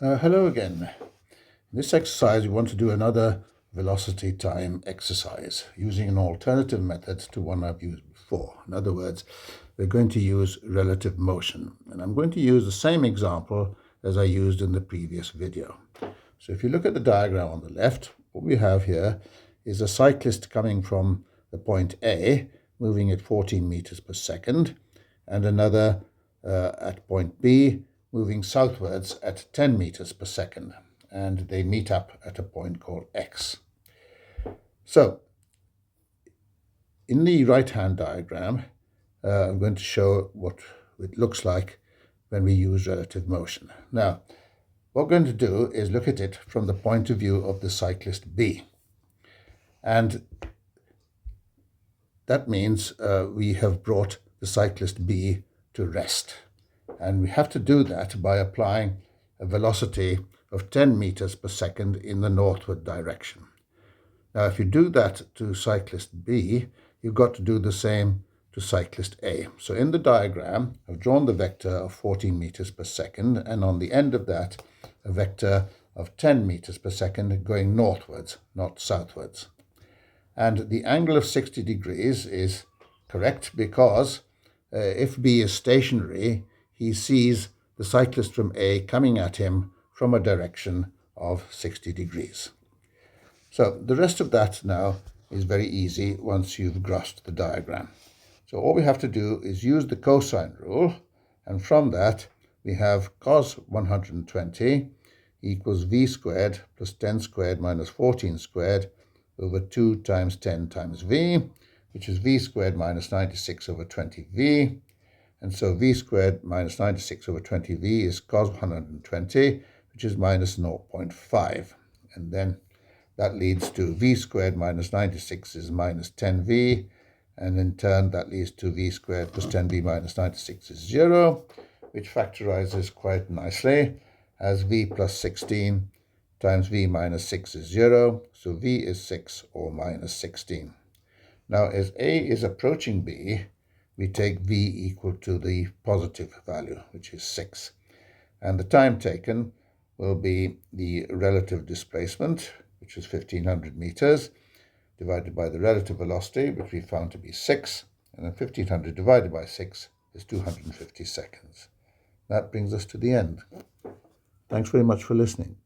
Hello again. In this exercise, we want to do another velocity time exercise using an alternative method to one I've used before. In other words, we're going to use relative motion. And I'm going to use the same example as I used in the previous video. So if you look at the diagram on the left, what we have here is a cyclist coming from the point A, moving at 14 meters per second, and another at point B, moving southwards at 10 meters per second, and they meet up at a point called X. So, in the right-hand diagram, I'm going to show what it looks like when we use relative motion. Now, what we're going to do is look at it from the point of view of the cyclist B. And that means we have brought the cyclist B to rest. And we have to do that by applying a velocity of 10 meters per second in the northward direction. Now, if you do that to cyclist B, you've got to do the same to cyclist A. So in the diagram, I've drawn the vector of 14 meters per second, and on the end of that, a vector of 10 meters per second going northwards, not southwards. And the angle of 60 degrees is correct because if B is stationary, he sees the cyclist from A coming at him from a direction of 60 degrees. So the rest of that now is very easy once you've grasped the diagram. So all we have to do is use the cosine rule, and from that we have cos 120 equals v squared plus 10 squared minus 14 squared over 2 times 10 times v, which is v squared minus 96 over 20v. And so v squared minus 96 over 20v is cos 120, which is minus 0.5. And then that leads to v squared minus 96 is minus 10v. And in turn, that leads to v squared plus 10v minus 96 is 0, which factorizes quite nicely as v plus 16 times v minus 6 is 0. So v is 6 or minus 16. Now, as A is approaching B, we take v equal to the positive value, which is 6. And the time taken will be the relative displacement, which is 1,500 meters, divided by the relative velocity, which we found to be 6. And then 1,500 divided by 6 is 250 seconds. That brings us to the end. Thanks very much for listening.